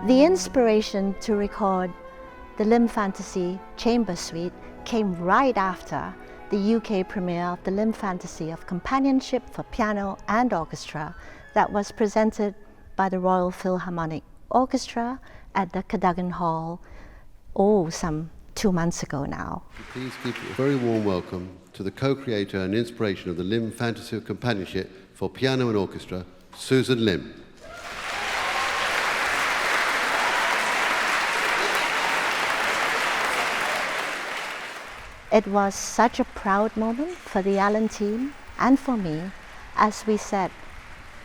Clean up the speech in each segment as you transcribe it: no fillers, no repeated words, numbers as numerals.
The inspiration to record the Lim Fantasy Chamber Suite came right after the UK premiere of the Lim Fantasy of Companionship for piano and orchestra that was presented by the Royal Philharmonic Orchestra at the Cadogan Hall, some 2 months ago now. Please give a very warm welcome to the co-creator and inspiration of the Lim Fantasy of Companionship for piano and orchestra, Susan Lim. It was such a proud moment for the Allen team and for me as we sat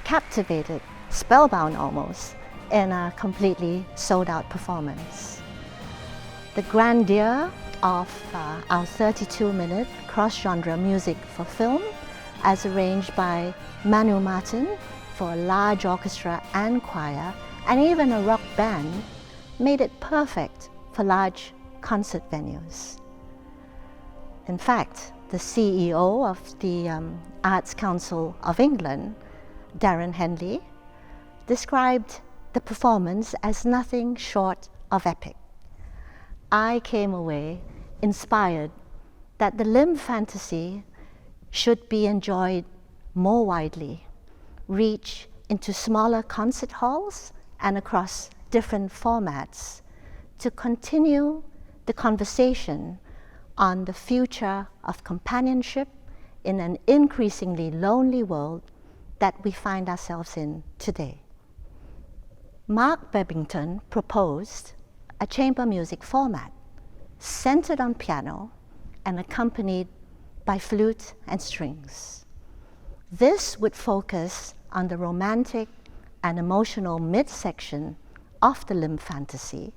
captivated, spellbound almost, in a completely sold-out performance. The grandeur of our 32-minute cross-genre music for film, as arranged by Manu Martin for a large orchestra and choir, and even a rock band, made it perfect for large concert venues. In fact, the CEO of the Arts Council of England, Darren Henley, described the performance as nothing short of epic. I came away inspired that the Lim Fantasy should be enjoyed more widely, reach into smaller concert halls and across different formats to continue the conversation on the future of companionship in an increasingly lonely world that we find ourselves in today. Mark Bebbington proposed a chamber music format centered on piano and accompanied by flute and strings. This would focus on the romantic and emotional midsection of the Lim Fantasy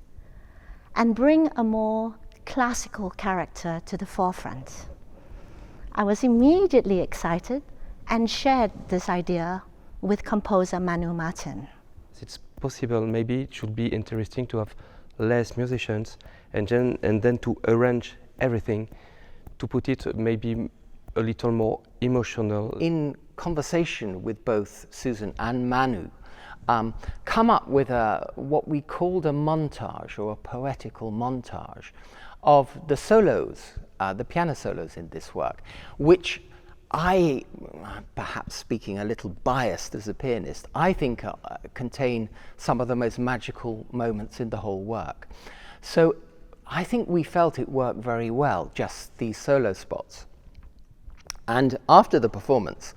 and bring a more classical character to the forefront. I was immediately excited and shared this idea with composer Manu Martin. It's possible, maybe it should be interesting to have less musicians and then to arrange everything, to put it maybe a little more emotional. In conversation with both Susan and Manu, come up with what we called a montage or a poetical montage of the solos, the piano solos in this work, which I, perhaps speaking a little biased as a pianist, I think contain some of the most magical moments in the whole work. So I think we felt it worked very well, just these solo spots. And after the performance,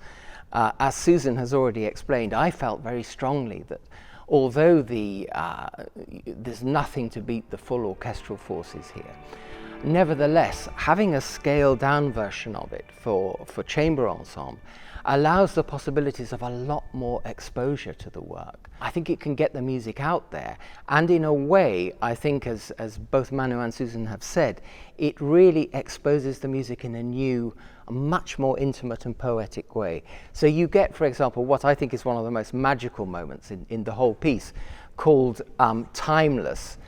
as Susan has already explained, I felt very strongly that although there's nothing to beat the full orchestral forces here, nevertheless, having a scaled-down version of it for chamber ensemble allows the possibilities of a lot more exposure to the work. I think it can get the music out there, and in a way, I think, as both Manu and Susan have said, it really exposes the music in a new, much more intimate and poetic way. So you get, for example, what I think is one of the most magical moments in the whole piece, called Timeless.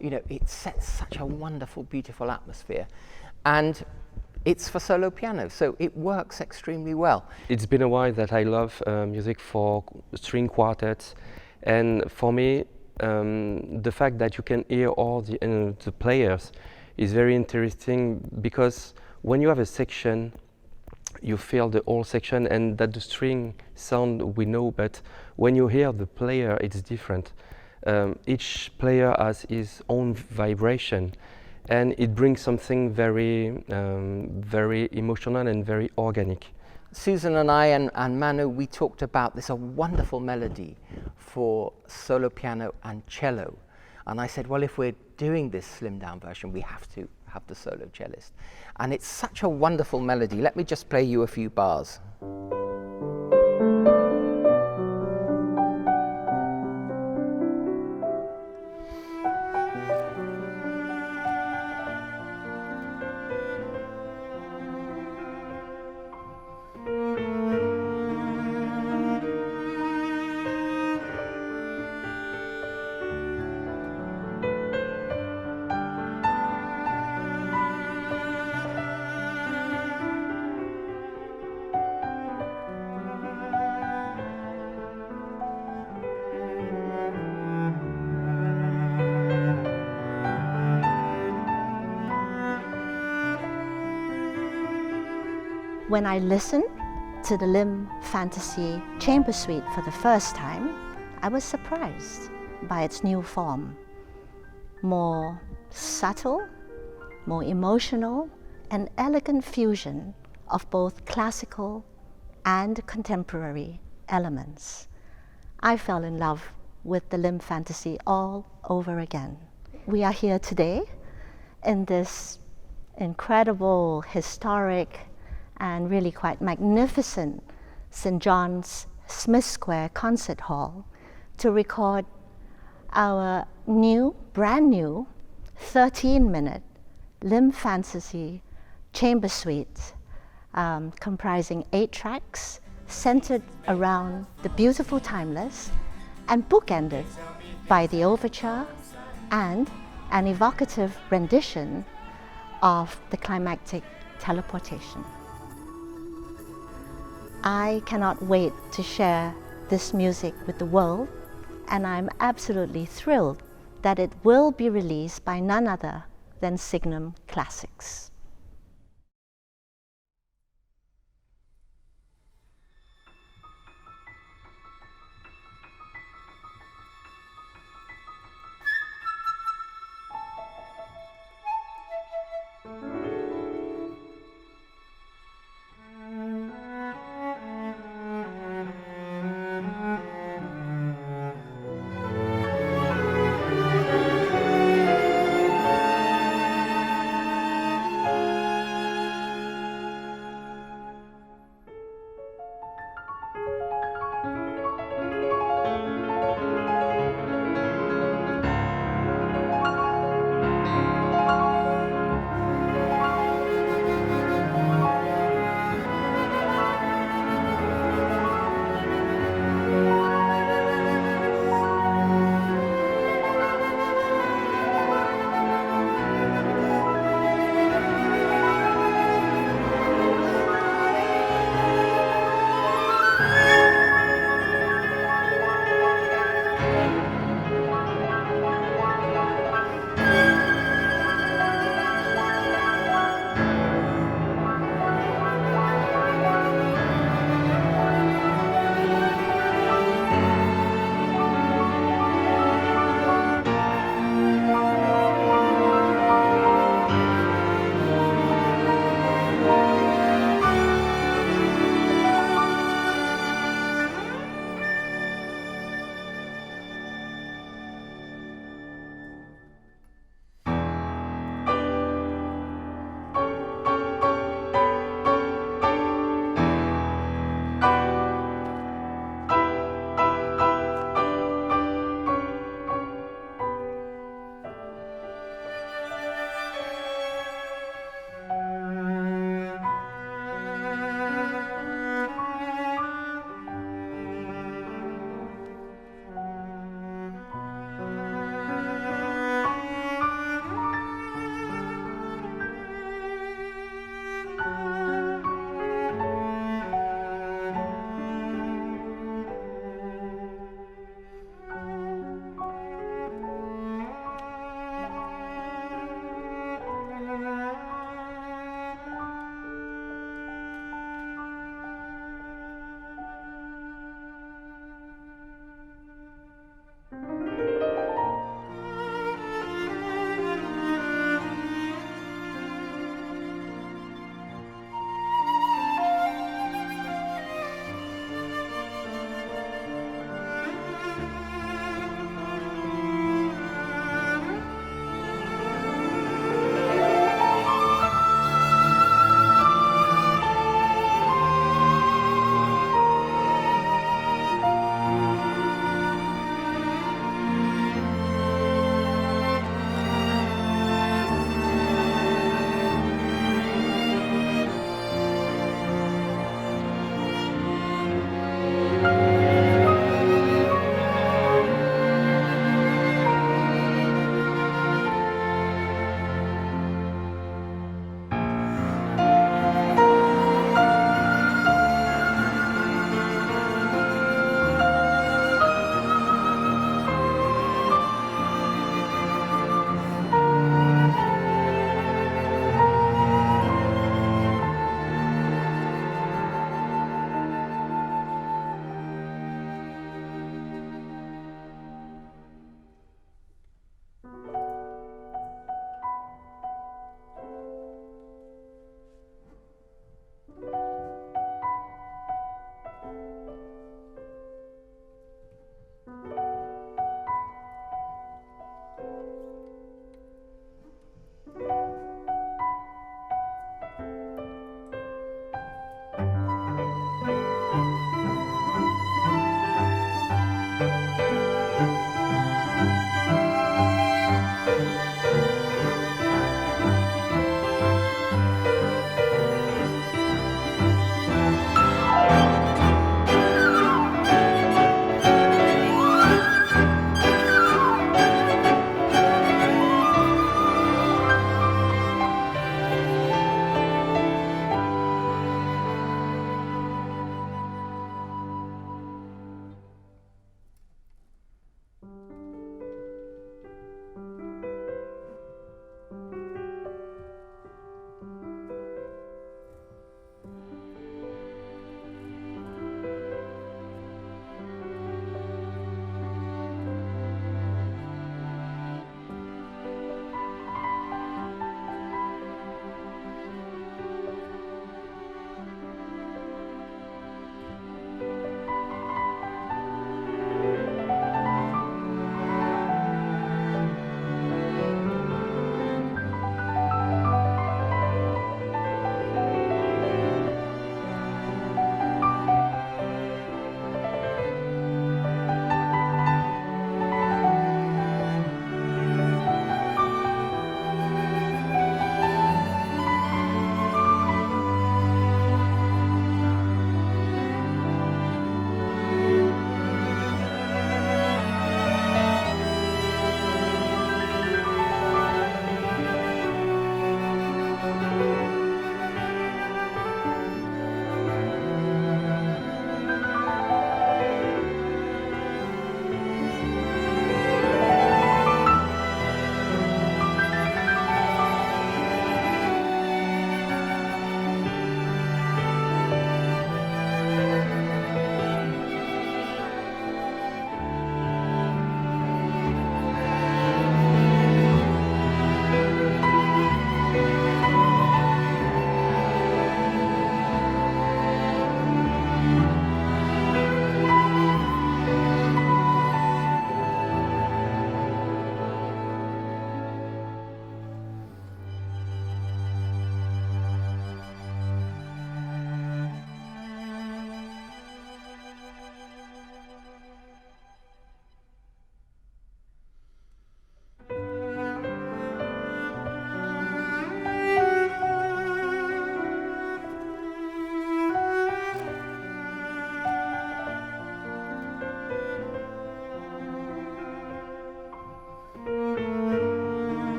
You know, it sets such a wonderful, beautiful atmosphere, and it's for solo piano, so it works extremely well. It's been a while that I love music for string quartets, and for me, the fact that you can hear all the players is very interesting, because when you have a section, you feel the whole section, and that the string sound we know, but when you hear the player, it's different. Each player has his own vibration, and it brings something very, very emotional and very organic. Susan and I and Manu, we talked about this, a wonderful melody for solo piano and cello. And I said, well, if we're doing this slimmed down version, we have to have the solo cellist. And it's such a wonderful melody. Let me just play you a few bars. When I listened to the Lim Fantasy Chamber Suite for the first time, I was surprised by its new form. More subtle, more emotional, and elegant fusion of both classical and contemporary elements. I fell in love with the Lim Fantasy all over again. We are here today in this incredible, historic, and really quite magnificent St John's Smith Square Concert Hall to record our brand new 13-minute Lim Fantasy Chamber Suite, comprising 8 tracks centered around the beautiful timeless and bookended by the overture and an evocative rendition of the climactic teleportation. I cannot wait to share this music with the world, and I'm absolutely thrilled that it will be released by none other than Signum Classics.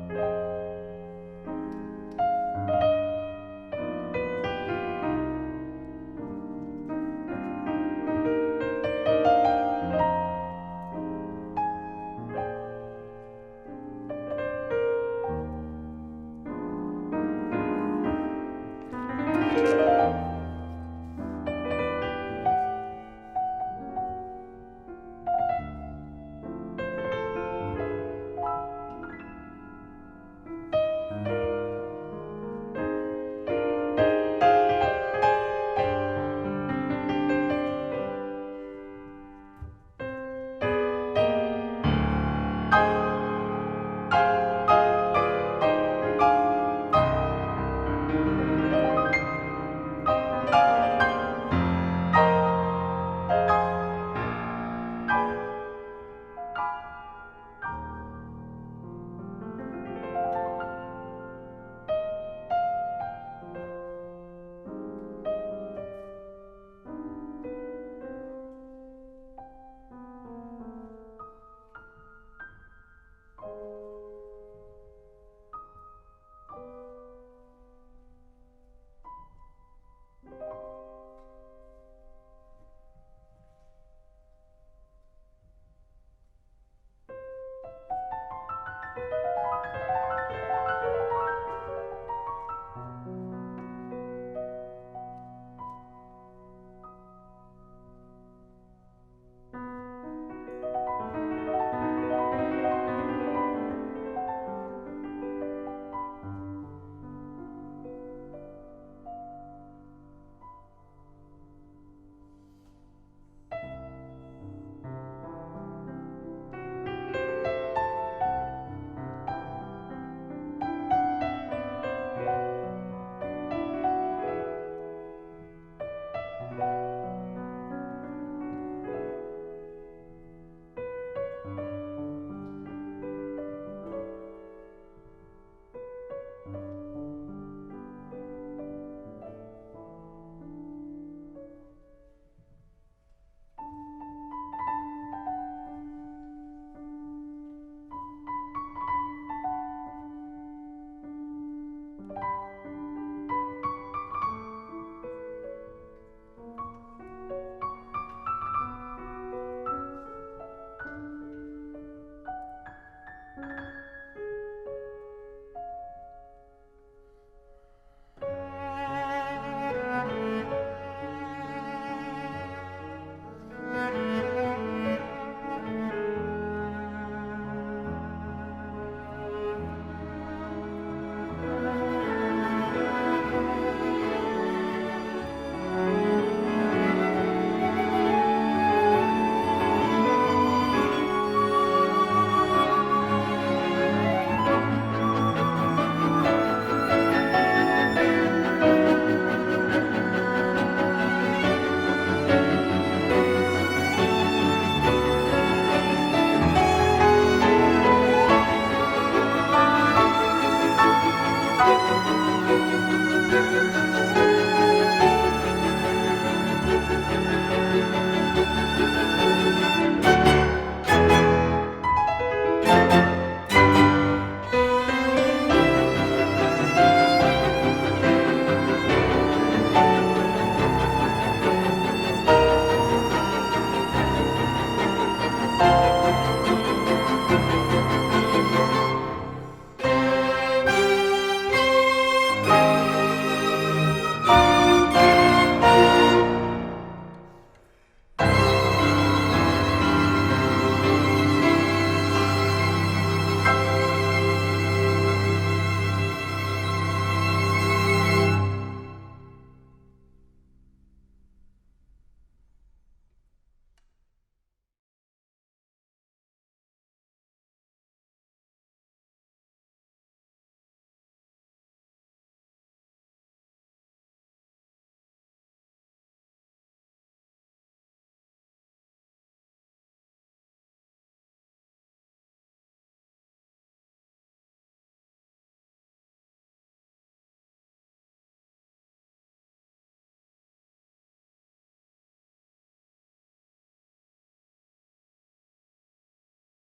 you.